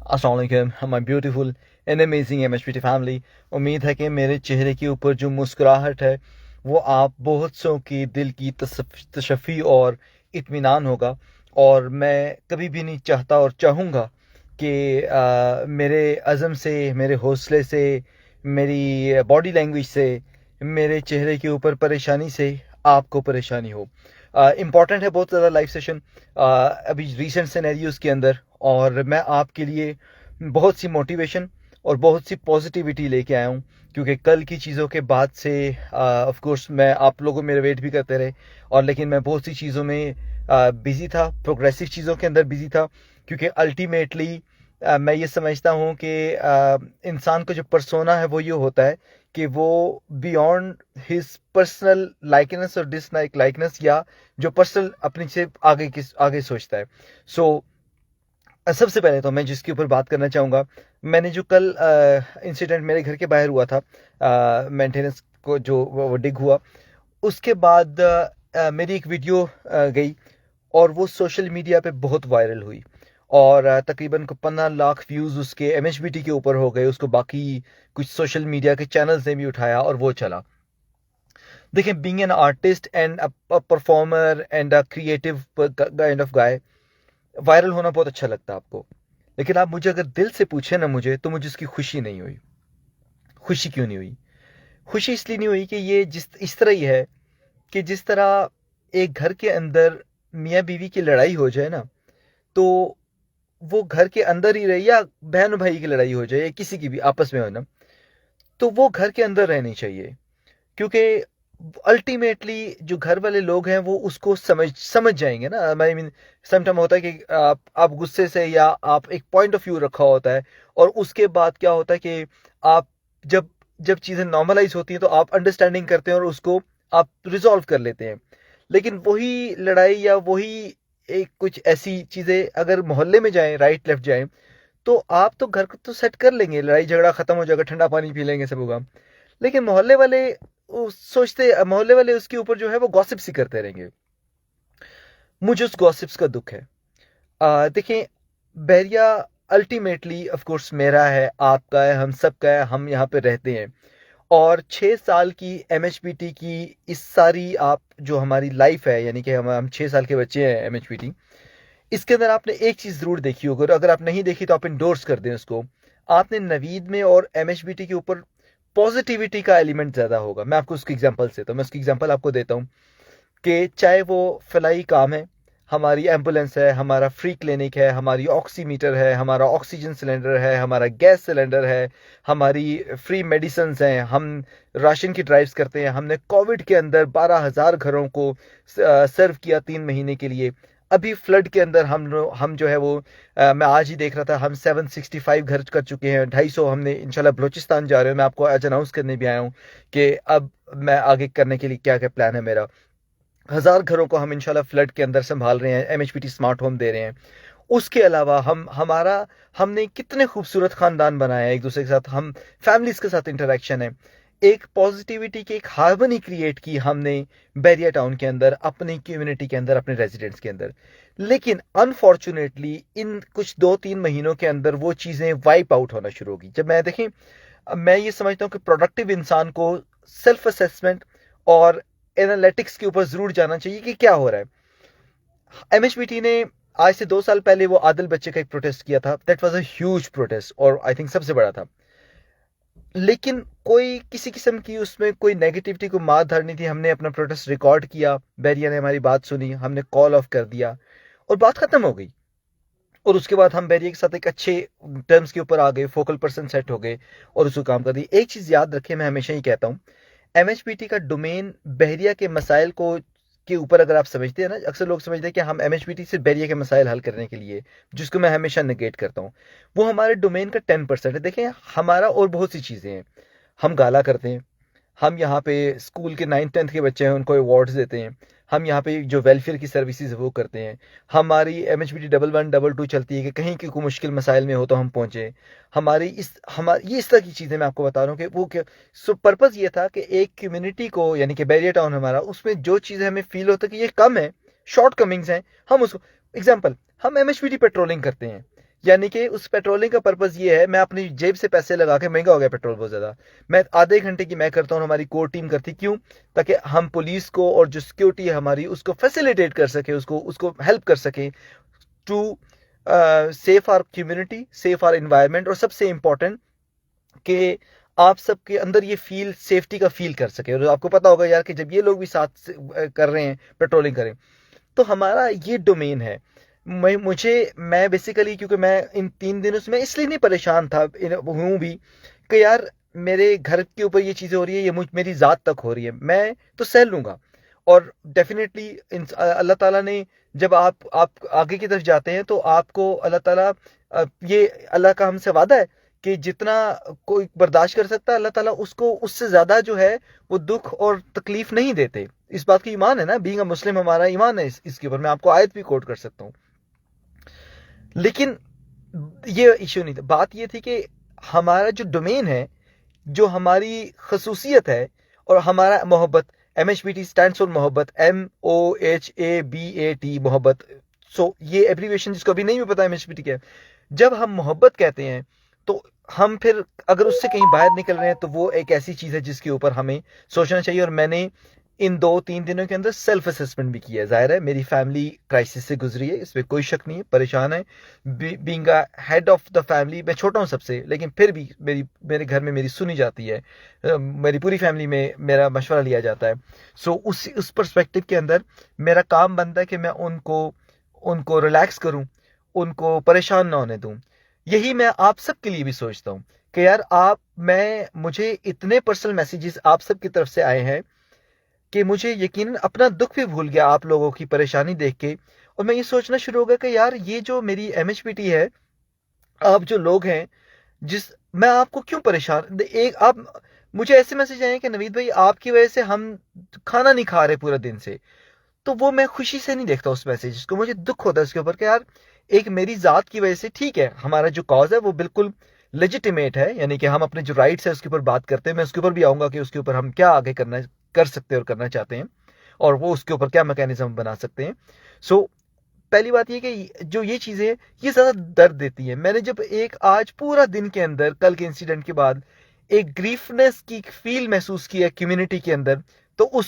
अस्सलाम वालेकुम my beautiful and amazing MHPT family. उम्मीद है कि मेरे चेहरे के ऊपर जो मुस्कुराहट है वो आप बहुत सौ की दिल की तशफ़ी और इत्मीनान होगा। और मैं कभी भी नहीं चाहता और चाहूँगा कि मेरे अज़म से, मेरे हौसले से, मेरी बॉडी लैंग्वेज से, मेरे चेहरे के ऊपर परेशानी से आपको परेशानी हो। इम्पॉर्टेंट है बहुत ज़्यादा लाइव सेशन अभी रिसेंट सिनेरियोज़ के अंदर, और मैं आपके लिए बहुत सी मोटिवेशन और बहुत सी पॉजिटिविटी लेके आया हूँ। क्योंकि कल की चीज़ों के बाद से ऑफ कोर्स मैं आप लोगों मेरे वेट भी करते रहे, और लेकिन मैं बहुत सी चीज़ों में बिज़ी था, प्रोग्रेसिव चीज़ों के अंदर बिज़ी था। क्योंकि अल्टीमेटली मैं ये समझता हूँ कि इंसान का जो पर्सोना है वो ये होता है कि वो बियॉन्ड हिज पर्सनल लाइकनेस और डिसलाइक लाइकनेस, या जो पर्सनल अपने से आगे सोचता है। सो सबसे पहले तो मैं जिसके ऊपर बात करना चाहूँगा, मैंने जो कल इंसिडेंट मेरे घर के बाहर हुआ था, मेंटेनेंस को जो वो डिग हुआ, उसके बाद मेरी एक वीडियो गई और वो सोशल मीडिया पे बहुत वायरल हुई। और तकरीबन को 15 लाख व्यूज़ उसके एमएचबीटी के ऊपर हो गए। उसको बाकी कुछ सोशल मीडिया के चैनल्स ने भी उठाया और वो चला। देखिए, being an artist and a performer and a creative kind of guy, viral होना बहुत अच्छा लगता है आपको। लेकिन आप मुझे अगर दिल से पूछे ना मुझे, तो मुझे उसकी खुशी नहीं हुई। खुशी क्यों नहीं हुई? खुशी इसलिए नहीं हुई कि ये जिस इस तरह ही है कि जिस तरह एक घर के अंदर मियाँ बीवी की लड़ाई हो जाए ना, तो वो घर के अंदर ही रहे, या बहन भाई की लड़ाई हो जाए, या किसी की भी आपस में हो ना, तो वो घर के अंदर रहनी चाहिए। क्योंकि अल्टीमेटली जो घर वाले लोग हैं वो उसको समझ जाएंगे ना। आई मीन सम टाइम होता है कि आप गुस्से से, या आप एक पॉइंट ऑफ व्यू रखा होता है, और उसके बाद क्या होता है कि आप जब जब चीज़ें नॉर्मलाइज होती हैं तो आप अंडरस्टैंडिंग करते हैं और उसको आप रिजॉल्व कर लेते हैं। लेकिन वही लड़ाई या वही एक कुछ ऐसी चीज़ें अगर मोहल्ले में जाएं, राइट लेफ्ट जाएं, तो आप तो घर को तो सेट कर लेंगे, लड़ाई झगड़ा खत्म हो जाएगा, ठंडा पानी पी लेंगे, सब होगा। लेकिन मोहल्ले वाले सोचते, मोहल्ले वाले उसके ऊपर जो है वो गॉसिप्स ही करते रहेंगे। मुझे उस गॉसिप्स का दुख है। देखिए, बैरिया अल्टीमेटली ऑफ कोर्स मेरा है, आपका है, हम सबका है, हम यहाँ पे रहते हैं। और 6 साल की एमएचपीटी की इस सारी आप जो हमारी लाइफ है, यानी कि हम 6 साल के बच्चे हैं एमएचपीटी, इसके अंदर आपने एक चीज़ ज़रूर देखी होगी, और अगर आप नहीं देखी तो आप इंडोर्स कर दें उसको। आपने नवीद में और एमएचबीटी के ऊपर पॉजिटिविटी का एलिमेंट ज़्यादा होगा। मैं आपको उसकी एग्जांपल देता हूँ, मैं उसकी एग्जांपल आपको देता हूँ कि चाहे वो फलाई काम है, हमारी एम्बुलेंस है, हमारा फ्री क्लिनिक है, हमारी ऑक्सीमीटर है, हमारा ऑक्सीजन सिलेंडर है, हमारा गैस सिलेंडर है, हमारी फ्री मेडिसिन हैं, हम राशन की ड्राइव्स करते हैं, हमने कोविड के अंदर 12,000 घरों को सर्व किया 3 महीने के लिए। अभी फ्लड के अंदर हम जो है वो मैं आज ही देख रहा था, हम 765 घर कर चुके हैं, 250 हमने इंशाल्लाह बलूचिस्तान जा रहे हैं। मैं आपको आज अनाउंस करने भी आया हूँ कि अब मैं आगे करने के लिए क्या क्या प्लान है मेरा। 1,000 घरों को हम इंशाल्लाह फ्लड के अंदर संभाल रहे हैं, एमएचपीटी स्मार्ट होम दे रहे हैं। उसके अलावा हमने कितने खूबसूरत खानदान बनाए हैं एक दूसरे के साथ, हम फैमिलीज के साथ इंटरेक्शन है, एक पॉजिटिविटी की एक हार्मनी क्रिएट की हमने बैरिया टाउन के अंदर, अपनी कम्युनिटी के अंदर, अपने रेजिडेंट्स के अंदर। लेकिन अनफॉर्चुनेटली इन कुछ 2-3 महीनों के अंदर वो चीज़ें वाइप आउट होना शुरू होगी। जब मैं देखें, मैं ये समझता हूँ कि प्रोडक्टिव इंसान को सेल्फ असेसमेंट और एनालिटिक्स के ऊपर जरूर जाना चाहिए कि क्या हो रहा है। एमएचबीटी ने आज से 2 साल पहले वो आदिल बच्चे का एक प्रोटेस्ट किया था, that was a huge protest, और आई थिंक सबसे बड़ा था। लेकिन कोई किसी किस्म की उसमें कोई नेगेटिविटी को मात धरनी थी, हमने अपना प्रोटेस्ट रिकॉर्ड किया, बैरिया ने हमारी बात सुनी, हमने कॉल ऑफ कर दिया और बात खत्म हो गई। और उसके बाद हम बैरिया के साथ एक अच्छे टर्म्स के ऊपर आ गए, फोकल पर्सन सेट हो गए और उसको काम कर दी। एक चीज़ याद रखें, मैं हमेशा ही कहता हूँ, एमएचपीटी का डोमेन बहरिया के मसाइल को के ऊपर अगर आप समझते हैं ना, अक्सर लोग समझते हैं कि हम एमएचपीटी से बहरिया के मसाइल हल करने के लिए, जिसको मैं हमेशा नेगेट करता हूँ, वो हमारे डोमेन का 10% है। देखें, हमारा और बहुत सी चीज़ें हैं। हम गाला करते हैं, हम यहाँ पे स्कूल के 9th-10th के बच्चे हैं उनको अवार्ड्स देते हैं, हम यहाँ पे जो वेलफेयर की सर्विसेज है वो करते हैं, हमारी एमएचबीटी 111122 चलती है कि कहीं की कोई मुश्किल मसाइल में हो तो हम पहुँचे। हमारी ये इस तरह की चीज़ें मैं आपको बता रहा हूँ कि वो क्या। सो पर्पज़ ये था कि एक कम्युनिटी को, यानी कि बैरिया टाउन हमारा, उसमें जो चीज़ें हमें फील होता है कि ये कम है, शॉर्ट कमिंग्स हैं, हम उसको, एग्जाम्पल, हम एमएचबीटी पेट्रोलिंग करते हैं, यानी कि उस पेट्रोलिंग का पर्पज़ ये है, मैं अपनी जेब से पैसे लगा के, महंगा हो गया पेट्रोल बहुत ज़्यादा, मैं आधे घंटे की मैं करता हूँ, हमारी कोर टीम करती, क्यों? ताकि हम पुलिस को और जो सिक्योरिटी है हमारी उसको फैसिलिटेट कर सके, उसको उसको हेल्प कर सके to safe our community, safe our environment, और सबसे इम्पोर्टेंट कि आप सबके अंदर ये फील, सेफ्टी का फील कर सके। और आपको पता होगा यार कि जब ये लोग भी साथ कर रहे हैं, पेट्रोलिंग करें, तो हमारा ये डोमेन है। मैं बेसिकली, क्योंकि मैं इन 3 दिनों से मैं इसलिए नहीं परेशान था, हूँ भी, कि यार मेरे घर के ऊपर ये चीज़ें हो रही है, ये मेरी ज़ात तक हो रही है, मैं तो सह लूँगा। और डेफिनेटली अल्लाह ताला ने, जब आप आगे की तरफ जाते हैं तो आपको अल्लाह ताला, ये अल्लाह का हमसे वादा है कि जितना कोई बर्दाश्त कर सकता है, अल्लाह ताला उसको उससे ज़्यादा जो है वो दुख और तकलीफ नहीं देते। इस बात की ईमान है ना, बीइंग अ मुस्लिम हमारा ईमान है इसके ऊपर। मैं आपको आयत भी कोट कर सकता हूँ। लेकिन ये इश्यू नहीं था, बात ये थी कि हमारा जो डोमेन है, जो हमारी खसूसियत है, और हमारा मोहब्बत, MHBT स्टैंड्स फॉर मोहब्बत, MOHABAT, मोहब्बत। सो ये एब्रीविएशन जिसको अभी नहीं भी पता MHBT क्या है, जब हम मोहब्बत कहते हैं तो हम फिर अगर उससे कहीं बाहर निकल रहे हैं तो वो एक ऐसी चीज़ है जिसके ऊपर हमें सोचना चाहिए। और मैंने इन 2-3 दिनों के अंदर सेल्फ असेसमेंट भी किया है। ज़ाहिर है मेरी फैमिली क्राइसिस से गुजरी है, इसमें कोई शक नहीं है, परेशान है। Being a head of the family, मैं छोटा हूँ सबसे, लेकिन फिर भी मेरे घर में मेरी सुनी जाती है, मेरी पूरी फैमिली में मेरा मशवरा लिया जाता है। सो उस पर्सपेक्टिव के अंदर मेरा काम बनता है कि मैं उनको उनको रिलैक्स करूँ, उनको परेशान ना होने दूँ। यही मैं आप सबके लिए भी सोचता हूँ कि यार मुझे इतने पर्सनल मैसेजेस आप सब की तरफ से आए हैं कि मुझे यकीनन अपना दुख भी भूल गया आप लोगों की परेशानी देख के। और मैं ये सोचना शुरू हो गया कि यार ये जो मेरी MHBT है, आप जो लोग हैं, जिस मैं आपको क्यों परेशान, एक आप, मुझे ऐसे मैसेज आए हैं कि नवीद भाई आपकी वजह से हम खाना नहीं खा रहे पूरा दिन से। तो वो मैं खुशी से नहीं देखता उस मैसेज को, मुझे दुख होता है उसके ऊपर कि यार एक मेरी ज़ात की वजह से, ठीक है हमारा जो कॉज है वो बिल्कुल लेजिटिमेट है, यानी कि हम अपने जो राइट्स है उसके ऊपर बात करते हैं। मैं उसके ऊपर भी आऊँगा कि उसके ऊपर हम क्या आगे कर सकते हैं और करना चाहते हैं, और वो उसके ऊपर क्या मैकेनिज्म बना सकते हैं। सो पहली बात ये कि जो ये चीज़ें ये ज़्यादा दर्द देती हैं। मैंने जब एक आज पूरा दिन के अंदर, कल के इंसिडेंट के बाद, एक ग्रीफनेस की फील महसूस की है कम्युनिटी के अंदर, तो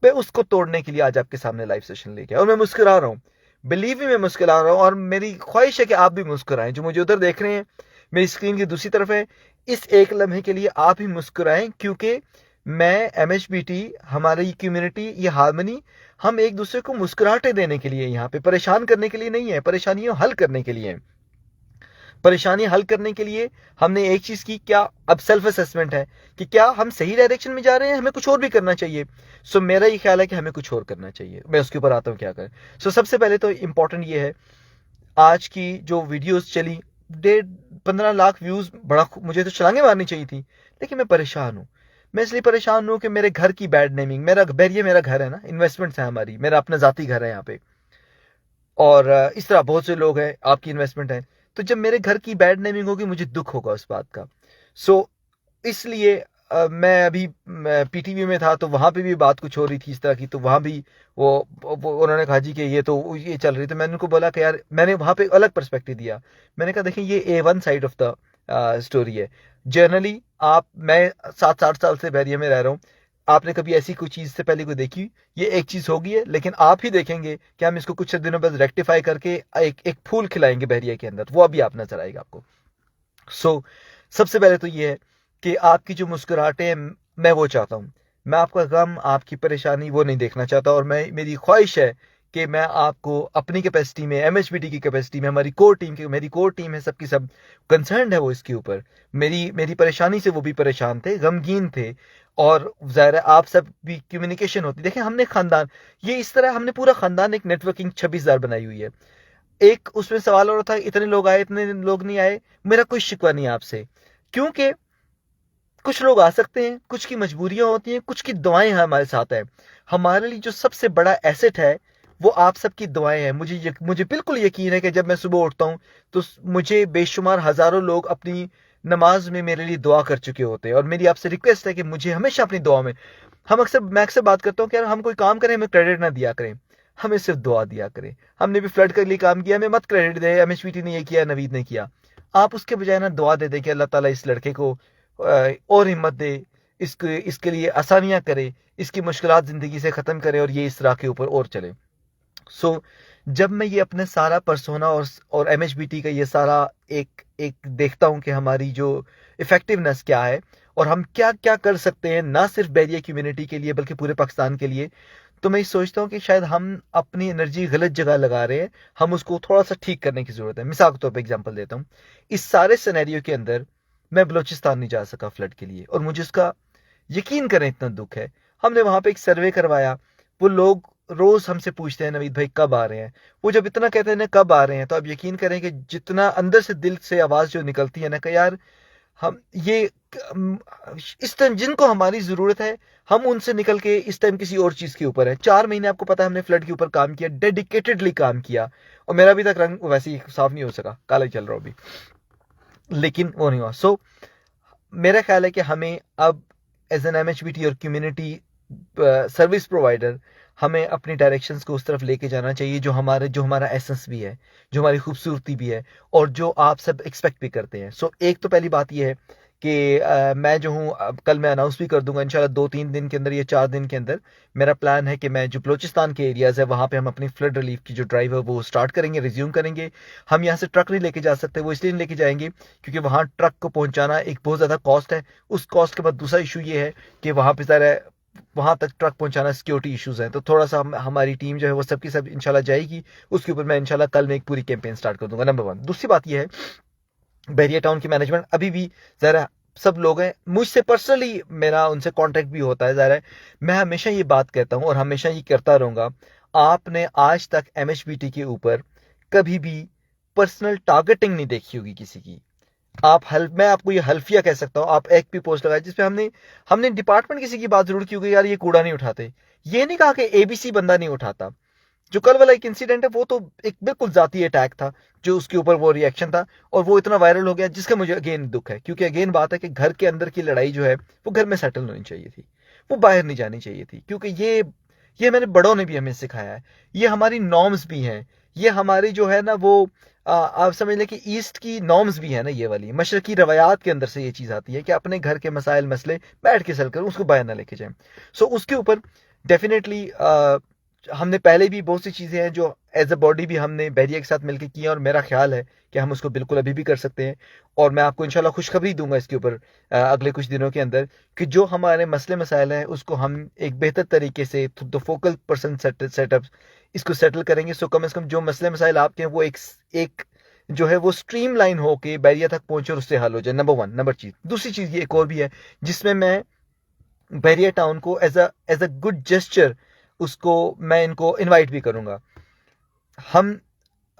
मैं उसको तोड़ने के लिए आज आपके सामने लाइव सेशन लेके आया, और मैं मुस्कुरा रहा हूँ। बिलीव मी, मैं मुस्कुरा रहा हूँ, और मेरी ख्वाहिश है कि आप भी मुस्कुराएं। जो मुझे उधर देख रहे हैं, मेरी स्क्रीन की दूसरी तरफ है, इस एक लम्हे के लिए आप ही मुस्कुराएं, क्योंकि मैं, MHBT, हमारी कम्युनिटी, ये हार्मनी, हम एक दूसरे को मुस्कुराहटें देने के लिए यहाँ पे, परेशान करने के लिए नहीं है, परेशानियों हल करने के लिए है। परेशानी हल करने के लिए हमने एक चीज़ की, क्या अब सेल्फ असेसमेंट है कि क्या हम सही डायरेक्शन में जा रहे हैं, हमें कुछ और भी करना चाहिए। सो मेरा ये ख्याल है कि हमें कुछ और करना चाहिए। मैं उसके ऊपर आता हूँ क्या करें। सो सबसे पहले तो इम्पोर्टेंट ये है, आज की जो वीडियोस चली, 15 लाख व्यूज़, बड़ा मुझे तो छलांगे मारनी चाहिए थी, लेकिन मैं परेशान हूँ। मैं इसलिए परेशान हूँ कि मेरे घर की बैड नेमिंग, मेरा घर है ना, इन्वेस्टमेंट्स है हमारी, मेरा अपना ज़ाती घर है यहाँ पे, और इस तरह बहुत से लोग हैं, आपकी इन्वेस्टमेंट है। तो जब मेरे घर की बैड नेमिंग होगी, मुझे दुख होगा उस बात का। सो इसलिए मैं अभी PTV में था, तो वहाँ पे भी बात कुछ हो रही थी इस तरह की, तो वहाँ भी वो उन्होंने कहा जी कि ये चल रही, तो मैंने उनको बोला कि यार, मैंने वहाँ पे अलग पर्सपेक्टिव दिया। मैंने कहा देखिए, ये A1 side of the story है। जनरली मैं 7-8 साल से बहरिया में रह रहा हूँ, आपने कभी ऐसी कोई चीज़ से पहले कोई देखी? ये एक चीज़ होगी है, लेकिन आप ही देखेंगे कि हम इसको कुछ दिनों बाद रेक्टिफाई करके एक फूल खिलाएंगे बहरिया के अंदर, वो अभी आप नजर आएगा आपको। सो सबसे पहले तो ये है कि आपकी जो मुस्कुराहटें हैं, मैं वो चाहता हूँ। मैं आपका गम, आपकी परेशानी वो नहीं देखना चाहता, और मेरी ख्वाहिश है कि मैं आपको अपनी कैपेसिटी में, MHBT की कैपेसिटी में, मेरी कोर टीम है, सबकी सब कंसर्न है वो इसके ऊपर। मेरी परेशानी से वो भी परेशान थे, गमगीन थे, और ज़ाहिर है आप सब भी कम्युनिकेशन होती। देखें, हमने खानदान, ये इस तरह हमने पूरा खानदान एक नेटवर्किंग 26,000 बनाई हुई है। एक उसमें सवाल और था, इतने लोग आए, इतने लोग नहीं आए, मेरा कोई शिकवा नहीं आपसे, क्योंकि कुछ लोग आ सकते हैं, कुछ की मजबूरियां होती हैं, कुछ की दुआएं हमारे साथ हैं। हमारे लिए जो सबसे बड़ा एसेट है वो आप सबकी दुआएं हैं। मुझे बिल्कुल यकीन है कि जब मैं सुबह उठता हूं तो मुझे बेशुमार हजारों लोग अपनी नमाज में मेरे लिए दुआ कर चुके होते हैं, और मेरी आपसे रिक्वेस्ट है कि मुझे हमेशा अपनी दुआ में, मैं अक्सर बात करता हूँ कि यार हम कोई काम करें, हमें क्रेडिट ना दिया करें। हमें सिर्फ दुआ दिया करें। हमने भी फ्लड के लिए काम किया, हमें मत क्रेडिट दे एमएचपीटी ने ये किया, नवीद ने किया। आप उसके बजाय ना दुआ दे दें कि अल्लाह ताला इस लड़के को और हिम्मत दे, इसके लिए आसानियां करे, इसकी मुश्किलात ज़िंदगी से ख़त्म करे और ये इस राह के ऊपर और चले। सो जब मैं ये अपने सारा पर्सोना और एमएचबीटी का ये सारा एक एक देखता हूँ कि हमारी जो इफेक्टिवनेस क्या है और हम क्या क्या कर सकते हैं, ना सिर्फ बैरिया कम्युनिटी के लिए बल्कि पूरे पाकिस्तान के लिए, तो मैं सोचता हूँ कि शायद हम अपनी एनर्जी गलत जगह लगा रहे हैं। हम उसको थोड़ा सा ठीक करने की ज़रूरत है। मिसाल के तौर पर एग्जाम्पल देता हूँ, इस सारे सिनेरियो के अंदर मैं बलोचिस्तान नहीं जा सका फ्लड के लिए, और मुझे उसका यकीन करें इतना दुख है। हमने वहां पे एक सर्वे करवाया, वो लोग रोज हमसे पूछते हैं नवीद भाई कब आ रहे हैं। वो जब इतना कहते हैं ना कब आ रहे हैं, तो आप यकीन करें कि जितना अंदर से दिल से आवाज जो निकलती है ना कि यार हम ये इस टाइम जिनको हमारी जरूरत है, हम उनसे निकल के इस टाइम किसी और चीज के ऊपर है। 4 महीने आपको पता है हमने फ्लड के ऊपर काम किया, डेडिकेटेडली काम किया, और मेरा अभी तक रंग वैसे ही साफ नहीं हो सका, काला ही चल रहा हूं अभी, लेकिन वो नहीं हुआ। सो मेरा ख्याल है कि हमें अब एज एन एमएचबीटी और कम्युनिटी सर्विस प्रोवाइडर हमें अपनी डायरेक्शंस को उस तरफ लेके जाना चाहिए जो हमारा एसेंस भी है, जो हमारी खूबसूरती भी है, और जो आप सब एक्सपेक्ट भी करते हैं। सो एक तो पहली बात यह है कि मैं जो हूँ, कल मैं अनाउंस भी कर दूंगा इंशाल्लाह 2-3 दिन के अंदर या 4 दिन के अंदर। मेरा प्लान है कि मैं जो बलोचिस्तान के एरियाज है वहां पे हम अपनी फ्लड रिलीफ की जो ड्राइव है वो स्टार्ट करेंगे, रिज्यूम करेंगे। हम यहाँ से ट्रक नहीं लेके जा सकते, वो इसलिए नहीं लेके जाएंगे क्योंकि वहां ट्रक को पहुंचाना एक बहुत ज्यादा कॉस्ट है। उस कॉस्ट के बाद दूसरा इशू ये है कि वहां पे सारा वहां तक ट्रक पहुंचाना सिक्योरिटी इश्यूज हैं, तो थोड़ा सा हमारी टीम जो है वो सबकी सब इंशाल्लाह जाएगी। उसके ऊपर मैं इंशाल्लाह कल में एक पूरी कैंपेन स्टार्ट कर दूंगा, नंबर 1। दूसरी बात यह है, बैरिया टाउन की मैनेजमेंट अभी भी जरा सब लोग हैं, मुझसे पर्सनली मेरा उनसे कांटेक्ट भी होता है, ज़रा मैं हमेशा ये बात कहता हूँ और हमेशा ये करता रहूंगा। आपने आज तक एमएचबीटी के ऊपर कभी भी पर्सनल टारगेटिंग नहीं देखी होगी किसी की। मैं आपको ये हल्फिया कह सकता हूँ, आप एक भी पोस्ट लगाए जिसपे हमने हमने डिपार्टमेंट किसी की बात जरूर की होगी, यार ये कूड़ा नहीं उठाते। ये नहीं कहा कि एबीसी बंदा नहीं उठाता। जो कल वाला एक इंसिडेंट है वो तो एक बिल्कुल जाती अटैक था, जो उसके ऊपर वो रिएक्शन था और वो इतना वायरल हो गया, जिसका मुझे अगेन दुख है, क्योंकि अगेन बात है कि घर के अंदर की लड़ाई जो है वो घर में सेटल होनी चाहिए थी, वो बाहर नहीं जानी चाहिए थी। क्योंकि ये मेरे बड़ों ने भी हमें सिखाया है, ये हमारी नॉर्म्स भी हैं, ये हमारी जो है ना वो आप समझ लें कि ईस्ट की नॉर्म्स भी है ना, ये वाली मशरकी रवायात के अंदर से ये चीज आती है कि अपने घर के मसाइल मसले बैठ के सल कर उसको बाहर ना लेके जाए। सो उसके ऊपर डेफिनेटली हमने पहले भी बहुत सी चीजें हैं जो एज अ बॉडी भी हमने बैरिया के साथ मिलकर की हैं, और मेरा ख्याल है कि हम उसको बिल्कुल अभी भी कर सकते हैं। और मैं आपको इंशाल्लाह खुशखबरी दूंगा इसके ऊपर अगले कुछ दिनों के अंदर, कि जो हमारे मसले मसाइल हैं उसको हम एक बेहतर तरीके से द फोकल पर्सन सेटअप इसको सेटल करेंगे। सो कम से कम जो मसले मसाइल आपके हैं वो एक जो है वो स्ट्रीम लाइन होके बैरिया तक पहुंचे और उससे हल हो जाए, नंबर 1। नंबर चीज, दूसरी चीज ये एक और भी है जिसमें मैं बैरिया टाउन को एज अ गुड जेस्चर उसको मैं इनको इनवाइट भी करूंगा। हम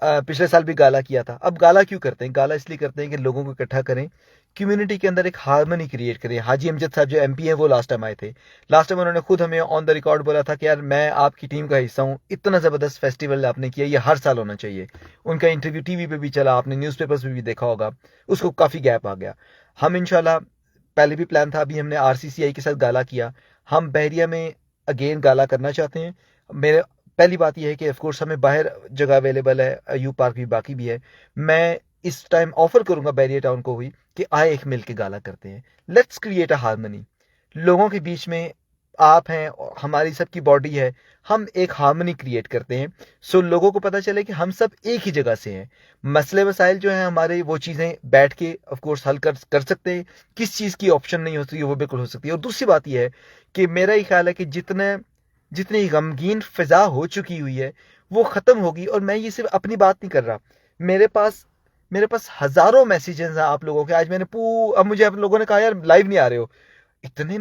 पिछले साल भी गाला किया था। अब गाला क्यों करते हैं? गाला इसलिए करते हैं कि लोगों को इकट्ठा करें, कम्युनिटी के अंदर एक हार्मनी क्रिएट करें। हाजी अमजद साहब जो एमपी हैं वो लास्ट टाइम आए थे। लास्ट टाइम उन्होंने खुद हमें ऑन द रिकॉर्ड बोला था कि यार मैं आपकी टीम का हिस्सा हूँ, इतना जबरदस्त फेस्टिवल आपने किया, ये हर साल होना चाहिए। उनका इंटरव्यू टीवी पे भी चला, आपने न्यूज़पेपर्स पे भी देखा होगा, उसको काफी गैप आ गया। हम इंशाल्लाह, पहले भी प्लान था, अभी हमने आरसीसीआई के साथ गाला किया, हम बहरिया में अगेन गाला करना चाहते हैं। मेरे पहली बात यह है कि ऑफकोर्स हमें बाहर जगह अवेलेबल है, यू पार्क भी बाकी भी है। मैं इस टाइम ऑफर करूंगा बैरिया टाउन को भी कि आए एक मिल के गाला करते हैं, लेट्स क्रिएट अ हार्मनी। लोगों के बीच में आप हैं, हमारी सबकी बॉडी है, हम एक हार्मनी क्रिएट करते हैं। सो लोगों को पता चले कि हम सब एक ही जगह से हैं। मसले मसाइल जो हैं हमारे, वो चीज़ें बैठ के ऑफकोर्स हल कर सकते हैं। किस चीज़ की ऑप्शन नहीं होती है वो बिल्कुल हो सकती है। और दूसरी बात यह है कि मेरा ही ख्याल है कि जितनी गमगीन फिजा हो चुकी हुई है वो खत्म होगी। और मैं ये सिर्फ अपनी बात नहीं कर रहा, मेरे पास हजारों मैसेजेस हैं आप लोगों के। आज अब मुझे आप लोगों ने कहा यार लाइव नहीं आ रहे हो, इतने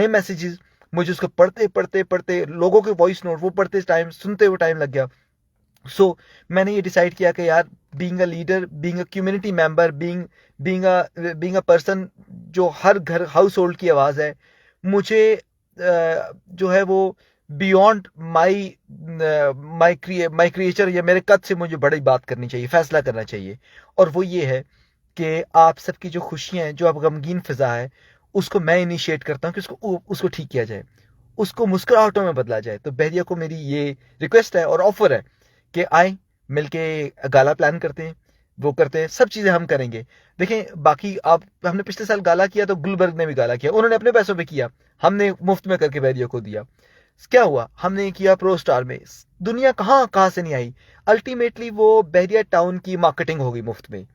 मैसेजेस मुझे उसको पढ़ते पढ़ते पढ़ते, लोगों के वॉइस नोट वो पढ़ते टाइम, सुनते हुए टाइम लग गया। सो मैंने ये डिसाइड किया कि यार being a leader, being a community member, being a person जो हर घर हाउस होल्ड की आवाज है, मुझे जो है वो बियॉन्ड माई क्रिएचर या मेरे कद से मुझे बड़ी बात करनी चाहिए, फैसला करना चाहिए। और वो ये है कि आप सबकी जो खुशियां हैं, जो आप गमगीन फिजा है, उसको मैं इनिशिएट करता हूँ कि उसको ठीक किया जाए। उसको मुस्कुराहटों में बदला जाए। तो बहरिया को मेरी ये रिक्वेस्ट है और ऑफर है कि आए मिलके गाला प्लान करते हैं, वो करते हैं, सब चीज़ें हम करेंगे। देखें बाकी आप हमने पिछले साल गाला किया तो गुलबर्ग ने भी गाला किया, उन्होंने अपने पैसों पे किया, हमने मुफ्त में करके बहरिया को दिया। क्या हुआ, हमने किया प्रो स्टार में, दुनिया कहाँ कहाँ से नहीं आई। अल्टीमेटली वो बहरिया टाउन की मार्केटिंग हो गई मुफ्त में।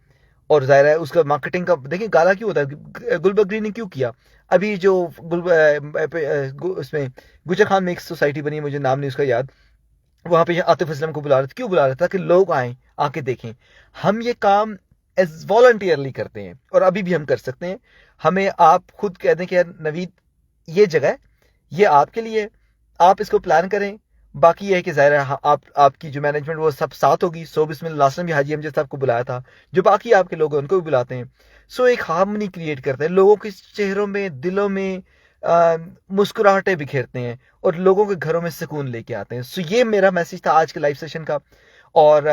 और जाहिर है उसका मार्केटिंग का देखिए गाला क्यों होता है, गुलबर्ग ग्रीन ने क्यों किया। अभी जो उसमें गुजर खान में एक सोसाइटी बनी है, मुझे नाम नहीं उसका याद, वहां पे आतिफ असलम को बुला रहे थे, क्यों बुला रहे थे, ताकि लोग आए आके देखें। हम ये काम एज वॉलंटियरली करते हैं और अभी भी हम कर सकते हैं। हमें आप खुद कह दें कि यार नवीद ये जगह ये आपके लिए, आप इसको प्लान करें। बाकी ये है कि जाहिर है आप आपकी जो मैनेजमेंट वो सब साथ होगी। सो बिस्मिल्लाह, लास्ट टाइम भी हाजी अमजद साहब को बुलाया था, जो बाकी आपके लोग हैं उनको भी बुलाते हैं। सो एक हार्मनी क्रिएट करते हैं, लोगों के चेहरों में दिलों में मुस्कुराहटें बिखेरते हैं और लोगों के घरों में सुकून लेके आते हैं। सो ये मेरा मैसेज था आज के लाइव सेशन का। और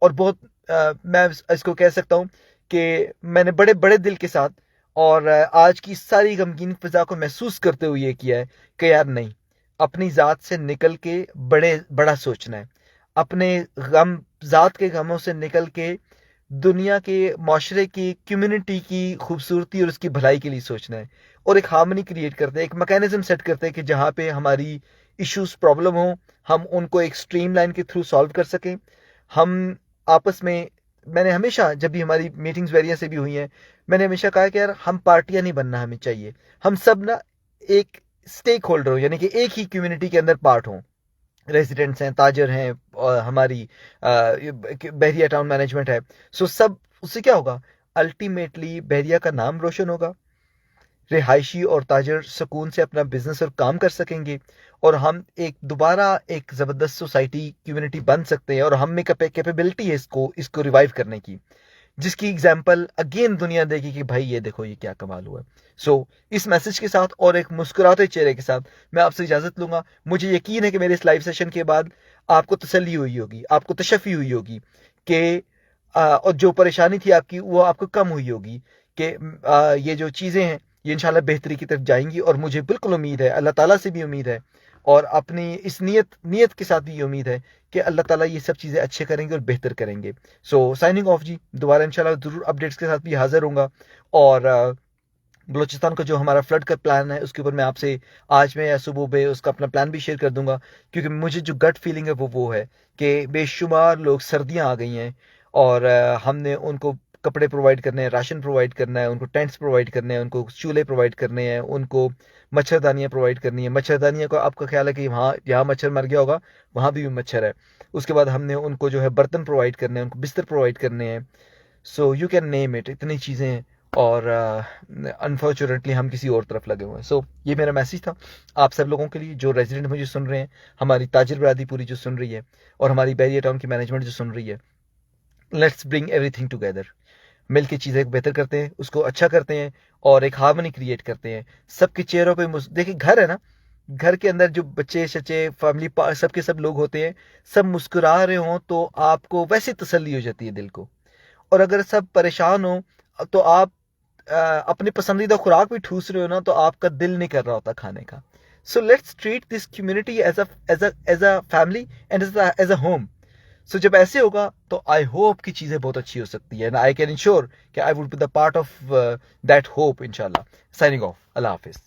बहुत मैं इसको कह सकता हूँ कि मैंने बड़े बड़े दिल के साथ और आज की सारी गमगीन फिजा को महसूस करते हुए ये किया है कि यार नहीं, अपनी ज़ात से निकल के बड़ा सोचना है, अपने गम ज़ात के गमों से निकल के दुनिया के माशरे की कम्युनिटी की खूबसूरती और उसकी भलाई के लिए सोचना है। और एक हार्मनी क्रिएट करते हैं, एक मैकेनिज्म सेट करते हैं कि जहाँ पे हमारी इश्यूज प्रॉब्लम हो हम उनको एक स्ट्रीम लाइन के थ्रू सॉल्व कर सकें। हम आपस में, मैंने हमेशा जब भी हमारी मीटिंग्स वेरिया से भी हुई हैं, मैंने हमेशा कहा कि यार हम पार्टियां नहीं बनना हमें चाहिए, हम सब ना एक स्टेक होल्डर हो, यानी कि एक ही कम्युनिटी के अंदर पार्ट हो। रेजिडेंट्स हैं, ताजर हैं, और हमारी बहरिया टाउन मैनेजमेंट है। सो सब उससे क्या होगा, अल्टीमेटली बहरिया का नाम रोशन होगा, रिहायशी और ताजर सुकून से अपना बिजनेस और काम कर सकेंगे और हम एक दोबारा एक ज़बरदस्त सोसाइटी कम्युनिटी बन सकते हैं। और हम में कैपेबिलिटी है इसको रिवाइव करने की, जिसकी एग्जाम्पल अगेन दुनिया देगी कि भाई ये देखो ये क्या कमाल हुआ है। सो इस मैसेज के साथ और एक मुस्कुराते चेहरे के साथ मैं आपसे इजाजत लूंगा। मुझे यकीन है कि मेरे इस लाइव सेशन के बाद आपको तसल्ली हुई होगी, आपको तशफ़ी हुई होगी कि और जो परेशानी थी आपकी वो आपको कम हुई होगी कि ये जो चीज़ें हैं ये इंशाल्लाह बेहतरी की तरफ जाएंगी। और मुझे बिल्कुल उम्मीद है, अल्लाह ताला से भी उम्मीद है और अपनी इस नीयत के साथ भी उम्मीद है कि अल्लाह ताला ये सब चीज़ें अच्छे करेंगे और बेहतर करेंगे। सो साइनिंग ऑफ जी, दोबारा इंशाल्लाह ज़रूर अपडेट्स के साथ भी हाजिर होऊंगा। और बलूचिस्तान का जो हमारा फ्लड का प्लान है उसके ऊपर मैं आपसे आज में या सुबह में उसका अपना प्लान भी शेयर कर दूंगा, क्योंकि मुझे जो गट फीलिंग है वो है कि बेशुमार लोग, सर्दियां आ गई हैं और हमने उनको कपड़े प्रोवाइड करने हैं, राशन प्रोवाइड करना है, उनको टेंट्स प्रोवाइड करने हैं, उनको चूल्हे प्रोवाइड करने हैं, उनको मच्छरदानियाँ प्रोवाइड करनी है। मच्छरदानियाँ को आपका ख्याल है कि वहाँ जहाँ मच्छर मर गया होगा वहाँ भी मच्छर है। उसके बाद हमने उनको जो है बर्तन प्रोवाइड करने हैं, उनको बिस्तर प्रोवाइड करने हैं। So you can name it, इतनी चीज़ें हैं और अनफॉर्चुनेटली हम किसी और तरफ लगे हुए हैं। सो ये मेरा मैसेज था आप सब लोगों के लिए जो रेजिडेंट मुझे सुन रहे हैं, हमारी ताजिर बरादरी पूरी जो सुन रही है और हमारी बहरिया टाउन की मैनेजमेंट जो सुन रही है। लेट्स ब्रिंग एवरीथिंग टुगेदर, मिल के चीज़ें बेहतर करते हैं, उसको अच्छा करते हैं और एक हार्मनी क्रिएट करते हैं। सबके चेहरों पे देखिए घर है ना, घर के अंदर जो बच्चे शच्चे फैमिली सबके सब लोग होते हैं, सब मुस्कुरा रहे हों तो आपको वैसे तसल्ली हो जाती है दिल को। और अगर सब परेशान हो तो आप अपनी पसंदीदा खुराक भी ठूस रहे हो ना तो आपका दिल नहीं कर रहा होता खाने का। So let's treat this community as a family and as a home. So जब ऐसे होगा तो आई होप कि चीज़ें बहुत अच्छी हो सकती है, आई कैन इंश्योर कि I would be the part of that hope इंशाल्लाह। साइनिंग ऑफ, अल्लाह हाफिज़।